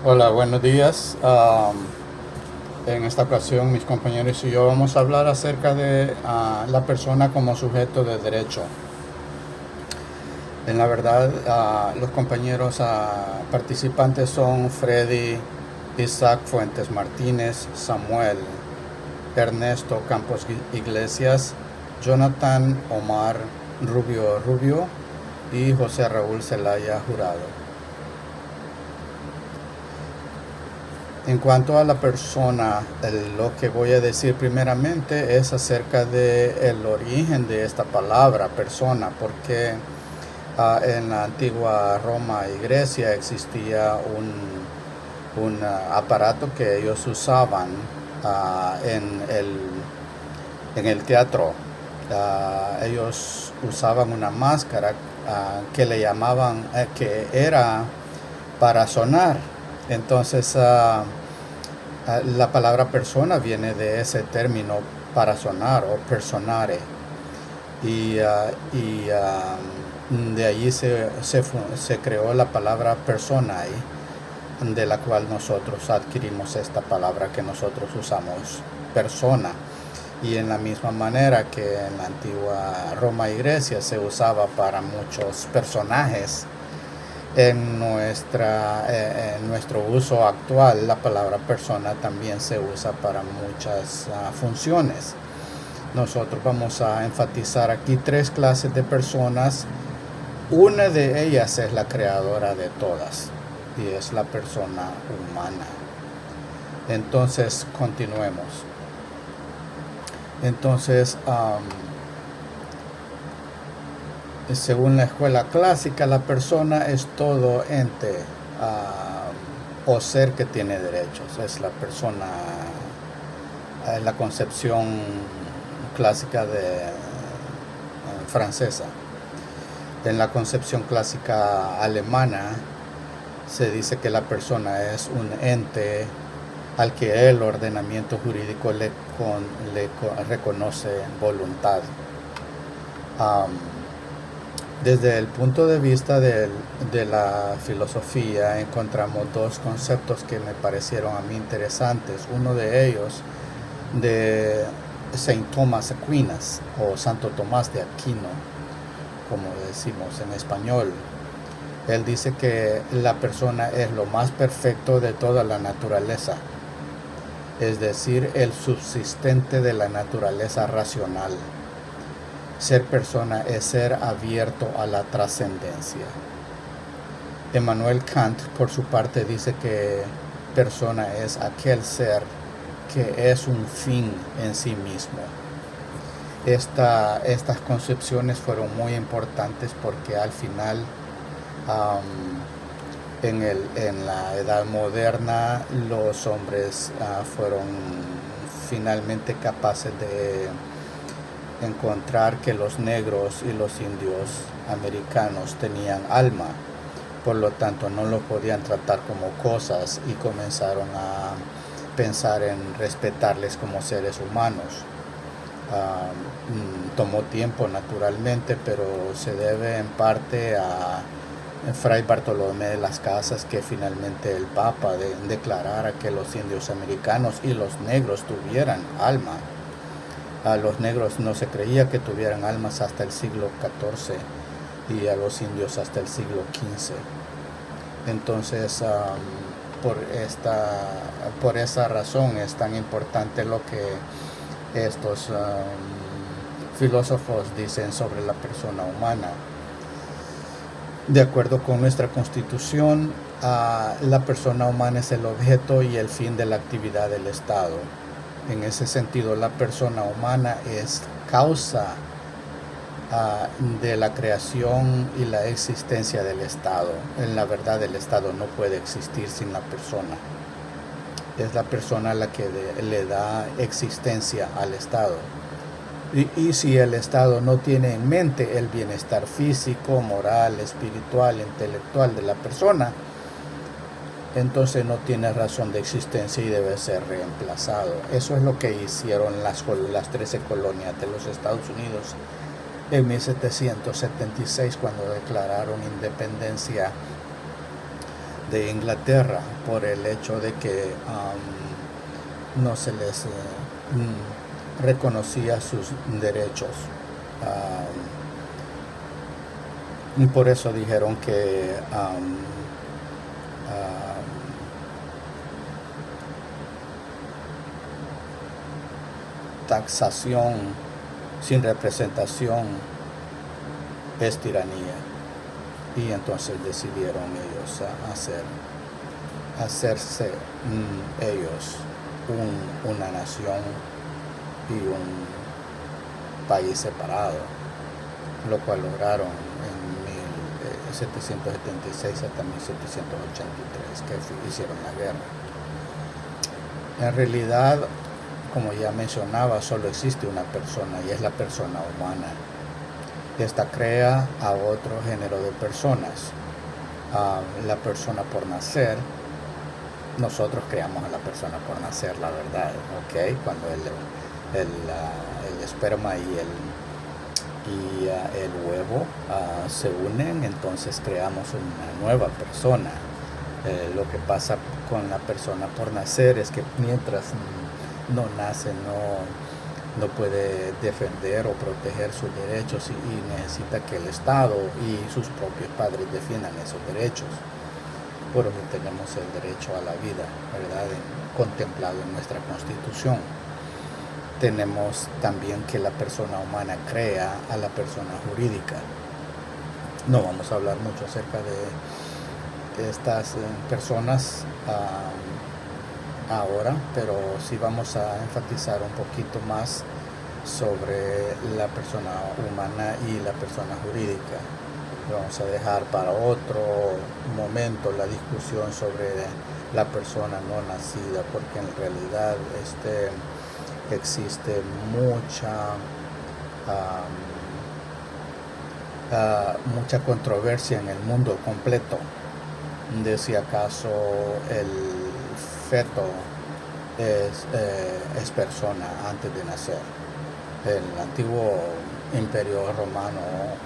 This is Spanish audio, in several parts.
Hola, buenos días. En esta ocasión mis compañeros y yo vamos a hablar acerca de la persona como sujeto de derecho. En la verdad, los compañeros participantes son Freddy, Isaac Fuentes Martínez, Samuel, Ernesto Campos Iglesias, Jonathan Omar Rubio Rubio y José Raúl Zelaya Jurado. En cuanto a la persona, lo que voy a decir primeramente es acerca del origen de esta palabra persona, porque en la antigua Roma y Grecia existía un aparato que ellos usaban en el teatro. Ellos usaban una máscara que le llamaban, que era para sonar. Entonces, la palabra persona viene de ese término para sonar o personare. Y de allí se creó la palabra personae, de la cual nosotros adquirimos esta palabra que nosotros usamos, persona. Y en la misma manera que en la antigua Roma y Grecia se usaba para muchos personajes, en nuestro uso actual la palabra persona también se usa para muchas funciones. Nosotros vamos a enfatizar aquí tres clases de personas. Una de ellas es la creadora de todas y es la persona humana. Entonces, continuemos. Entonces, según la escuela clásica, la persona es todo ente o ser que tiene derechos. Es la persona, la concepción clásica francesa. En la concepción clásica alemana se dice que la persona es un ente al que el ordenamiento jurídico le reconoce voluntad. Desde el punto de vista de la filosofía encontramos dos conceptos que me parecieron a mí interesantes. Uno de ellos de Saint Thomas Aquinas o Santo Tomás de Aquino, como decimos en español. Él dice que la persona es lo más perfecto de toda la naturaleza, es decir, el subsistente de la naturaleza racional. Ser persona es ser abierto a la trascendencia. Immanuel Kant, por su parte, dice que persona es aquel ser que es un fin en sí mismo. Estas concepciones fueron muy importantes porque al final, en la edad moderna, los hombres fueron finalmente capaces de encontrar que los negros y los indios americanos tenían alma, por lo tanto no lo podían tratar como cosas y comenzaron a pensar en respetarles como seres humanos. Tomó tiempo naturalmente, pero se debe en parte a Fray Bartolomé de las Casas, que finalmente el Papa declarara que los indios americanos y los negros tuvieran alma. A los negros no se creía que tuvieran almas hasta el siglo XIV y a los indios hasta el siglo XV. Entonces, por esa razón es tan importante lo que estos filósofos dicen sobre la persona humana. De acuerdo con nuestra Constitución, la persona humana es el objeto y el fin de la actividad del Estado. En ese sentido, la persona humana es causa de la creación y la existencia del Estado. En la verdad, el Estado no puede existir sin la persona. Es la persona la que le da existencia al Estado. Y si el Estado no tiene en mente el bienestar físico, moral, espiritual, intelectual de la persona, entonces no tiene razón de existencia y debe ser reemplazado. Eso es lo que hicieron las 13 colonias de los Estados Unidos en 1776, cuando declararon independencia de Inglaterra por el hecho de que no se les reconocía sus derechos. Y por eso dijeron que taxación sin representación es tiranía, y entonces decidieron ellos hacerse ellos una nación y un país separado, lo cual lograron en 1776 hasta 1783, que hicieron la guerra. En realidad, como ya mencionaba, solo existe una persona, y es la persona humana. Esta crea a otro género de personas. La persona por nacer, nosotros creamos a la persona por nacer, la verdad, ¿ok? Cuando el esperma y el huevo se unen, entonces creamos una nueva persona. Lo que pasa con la persona por nacer es que mientras no nace, no puede defender o proteger sus derechos, y necesita que el Estado y sus propios padres defiendan esos derechos. Por eso tenemos el derecho a la vida, ¿verdad? Contemplado en nuestra Constitución. Tenemos también que la persona humana crea a la persona jurídica. No vamos a hablar mucho acerca de estas personas ahora, pero sí vamos a enfatizar un poquito más sobre la persona humana y la persona jurídica. Vamos a dejar para otro momento la discusión sobre la persona no nacida, porque en realidad existe mucha controversia en el mundo completo de si acaso el feto es persona antes de nacer. El antiguo Imperio Romano,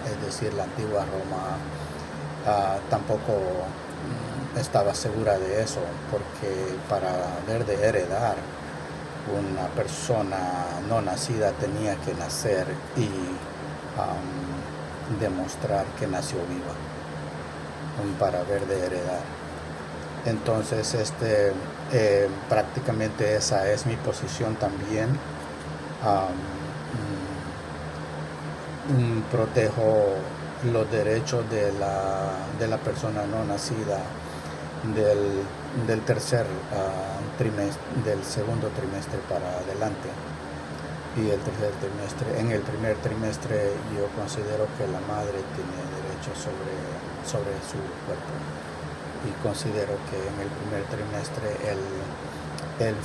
es decir, la antigua Roma, tampoco estaba segura de eso, porque para haber de heredar, una persona no nacida tenía que nacer y demostrar que nació viva para haber de heredar. Entonces, prácticamente esa es mi posición también. Protejo los derechos de la persona no nacida del tercer trimestre, del segundo trimestre para adelante, y el tercer trimestre. En el primer trimestre yo considero que la madre tiene derecho sobre su cuerpo, y considero que en el primer trimestre el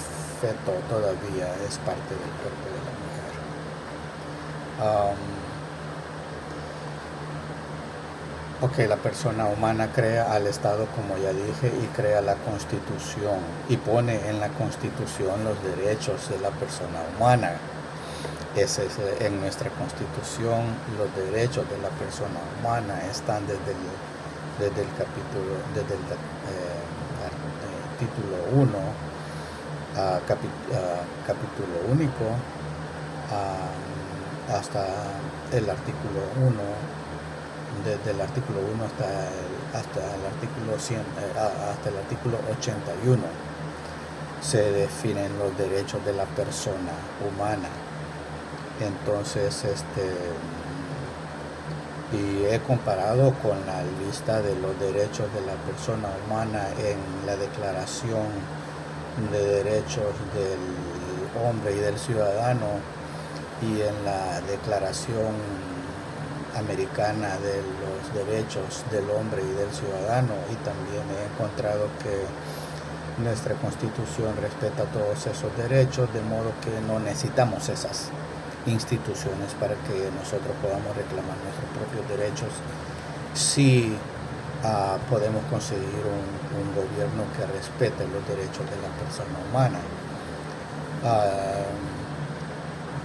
feto todavía es parte del cuerpo de la mujer. La persona humana crea al Estado, como ya dije, y crea la Constitución, y pone en la Constitución los derechos de la persona humana. En nuestra Constitución, los derechos de la persona humana están desde el título 1, capítulo único, hasta el artículo 1, desde el artículo 1 hasta el artículo 100, hasta el artículo 81, se definen los derechos de la persona humana. Entonces, y he comparado con la lista de los derechos de la persona humana en la Declaración de Derechos del Hombre y del Ciudadano, y en la Declaración Americana de los Derechos del Hombre y del Ciudadano, y también he encontrado que nuestra Constitución respeta todos esos derechos, de modo que no necesitamos esas instituciones para que nosotros podamos reclamar nuestros propios derechos. Si podemos conseguir un gobierno que respete los derechos de la persona humana.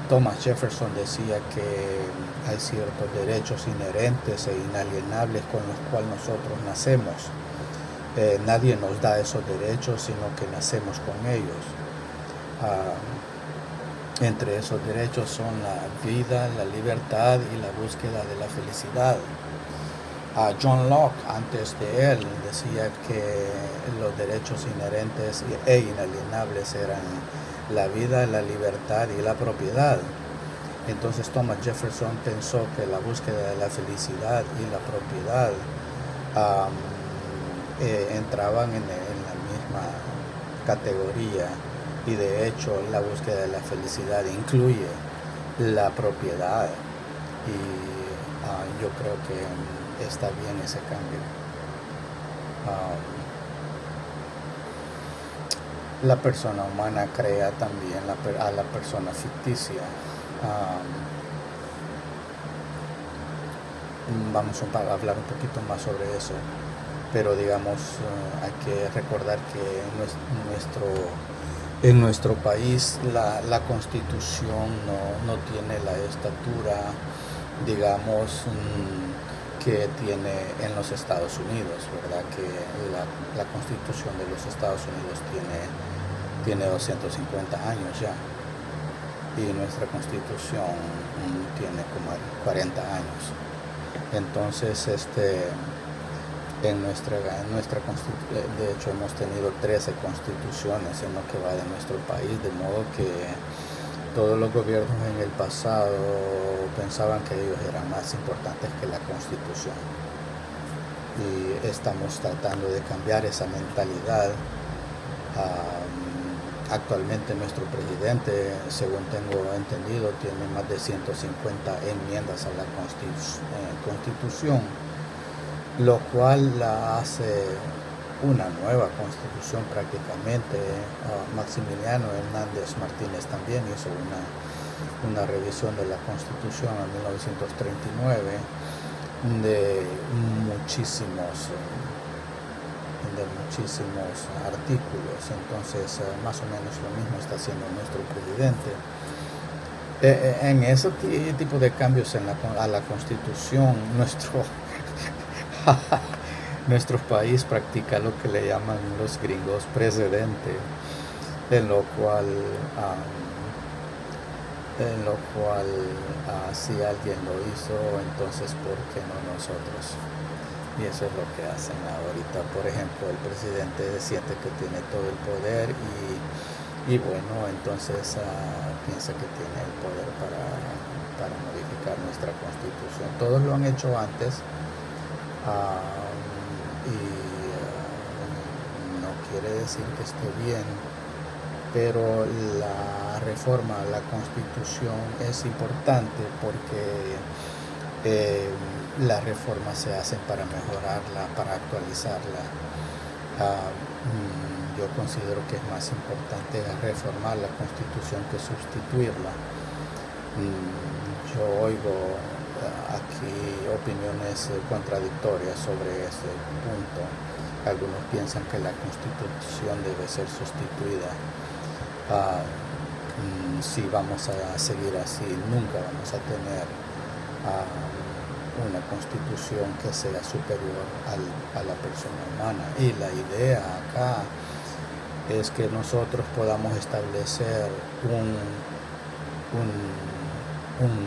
Thomas Jefferson decía que hay ciertos derechos inherentes e inalienables con los cuales nosotros nacemos, Nadie nos da esos derechos, sino que nacemos con ellos. Ah, Entre esos derechos son la vida, la libertad y la búsqueda de la felicidad. John Locke, antes de él, decía que los derechos inherentes e inalienables eran la vida, la libertad y la propiedad. Entonces Thomas Jefferson pensó que la búsqueda de la felicidad y la propiedad entraban en la misma categoría, y de hecho la búsqueda de la felicidad incluye la propiedad, y yo creo que está bien ese cambio. La persona humana crea también a la persona ficticia. Vamos a hablar un poquito más sobre eso, pero digamos, hay que recordar que en nuestro país la constitución no tiene la estatura, digamos, que tiene en los Estados Unidos, ¿verdad? Que la constitución de los Estados Unidos tiene 250 años ya, y nuestra constitución tiene como 40 años. Entonces, en nuestra constitución, de hecho, hemos tenido 13 constituciones en lo que va de nuestro país, de modo que todos los gobiernos en el pasado pensaban que ellos eran más importantes que la constitución, y estamos tratando de cambiar esa mentalidad. Actualmente nuestro presidente, según tengo entendido, tiene más de 150 enmiendas a la constitución, lo cual la hace una nueva constitución prácticamente. Maximiliano Hernández Martínez también hizo una revisión de la constitución en 1939 de muchísimos artículos. Entonces, más o menos lo mismo está haciendo nuestro presidente. En ese tipo de cambios a la constitución, nuestro país practica lo que le llaman los gringos precedente, en lo cual si alguien lo hizo, entonces ¿por qué no nosotros? Y eso es lo que hacen ahorita. Por ejemplo, el presidente siente que tiene todo el poder, y bueno, entonces piensa que tiene el poder para modificar nuestra constitución. Todos lo han hecho antes, y no quiere decir que esté bien, pero la reforma a la constitución es importante porque las reformas se hacen para mejorarla, para actualizarla. Yo considero que es más importante reformar la constitución que sustituirla. Yo oigo aquí opiniones contradictorias sobre ese punto. Algunos piensan que la constitución debe ser sustituida. Si vamos a seguir así, nunca vamos a tener una constitución que sea superior a la persona humana. Y la idea acá es que nosotros podamos establecer un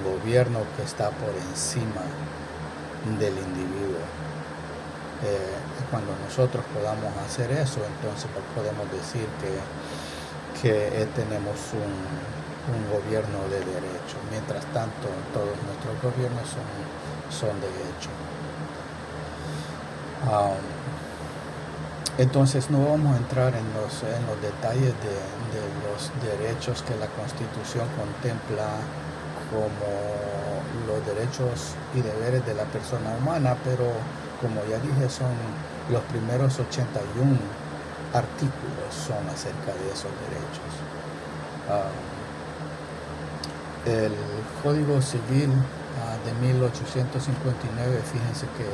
gobierno que está por encima del individuo. Cuando nosotros podamos hacer eso, entonces podemos decir que tenemos un gobierno de derecho. Mientras tanto, todos nuestros gobiernos son de hecho. Entonces no vamos a entrar en los detalles de los derechos que la Constitución contempla como los derechos y deberes de la persona humana, pero como ya dije, son los primeros 81 artículos son acerca de esos derechos. El Código Civil de 1859, fíjense que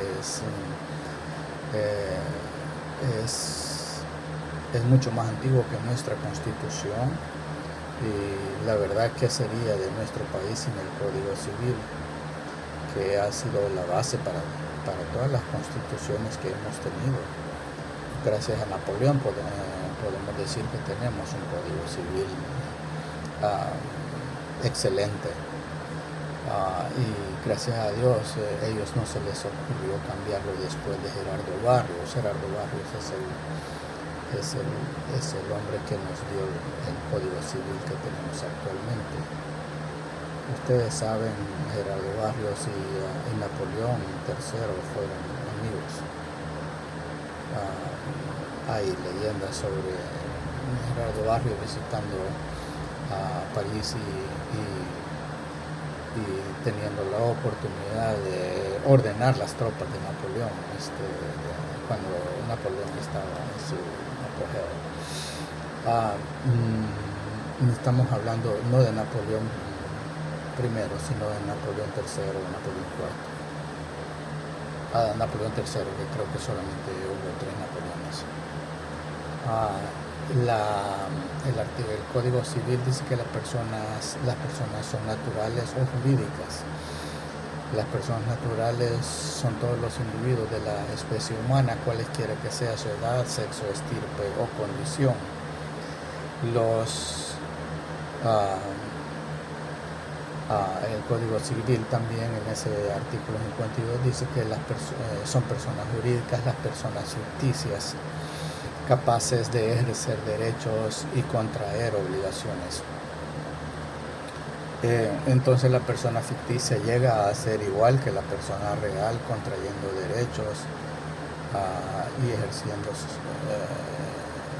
es mucho más antiguo que nuestra Constitución, y la verdad que sería de nuestro país sin el Código Civil, que ha sido la base para todas las constituciones que hemos tenido. gracias a Napoleón podemos decir que tenemos un código civil excelente. Y gracias a Dios ellos no se les ocurrió cambiarlo después de Gerardo Barrios. Gerardo Barrios es el hombre que nos dio el código civil que tenemos actualmente. Ustedes saben, Gerardo Barrios y Napoleón III fueron amigos. Hay leyendas sobre Gerardo Barrios visitando París y teniendo la oportunidad de ordenar las tropas de Napoleón cuando Napoleón estaba en su apogeo. Estamos hablando no de Napoleón I, sino de Napoleón III o Napoleón IV. Napoleón III, que creo que solamente hubo 3 Napoleones. El Código Civil dice que las personas son naturales o jurídicas. Las personas naturales son todos los individuos de la especie humana, cualesquiera que sea su edad, sexo, estirpe o condición. El Código Civil también en ese artículo 52 dice que son personas jurídicas las personas ficticias, capaces de ejercer derechos y contraer obligaciones. Entonces la persona ficticia llega a ser igual que la persona real, contrayendo derechos y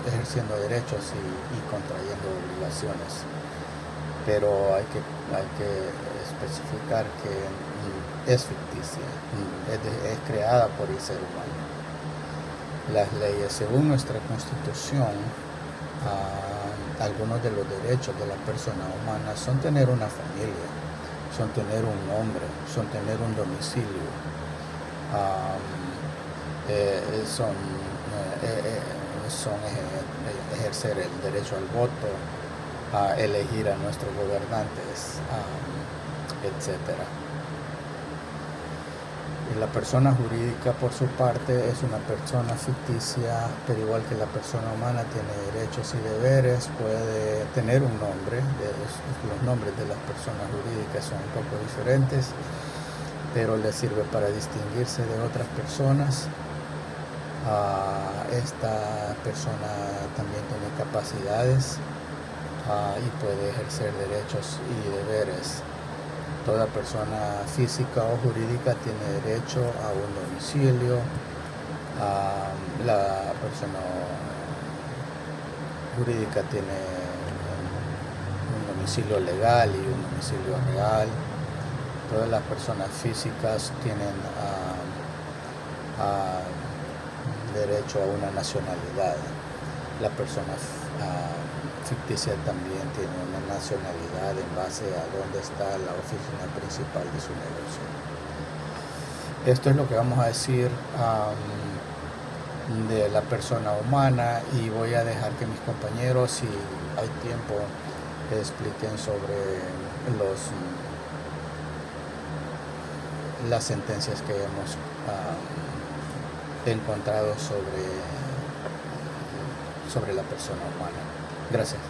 ejerciendo derechos y contrayendo obligaciones. Pero hay que especificar que es ficticia, es creada por el ser humano. Las leyes, según nuestra Constitución, algunos de los derechos de la persona humana son tener una familia, son tener un nombre, son tener un domicilio, son ejercer el derecho al voto, a elegir a nuestros gobernantes, etc. Y la persona jurídica, por su parte, es una persona ficticia, pero igual que la persona humana tiene derechos y deberes, puede tener un nombre. Los nombres de las personas jurídicas son un poco diferentes, pero les sirve para distinguirse de otras personas. Esta persona también tiene capacidades y puede ejercer derechos y deberes. Toda persona física o jurídica tiene derecho a un domicilio. La persona jurídica tiene un domicilio legal y un domicilio real. Todas las personas físicas tienen derecho a una nacionalidad. La persona ficticia también tiene una nacionalidad en base a dónde está la oficina principal de su negocio. Esto es lo que vamos a decir de la persona humana, y voy a dejar que mis compañeros, si hay tiempo, expliquen sobre las sentencias que hemos encontrado sobre la persona humana. Gracias.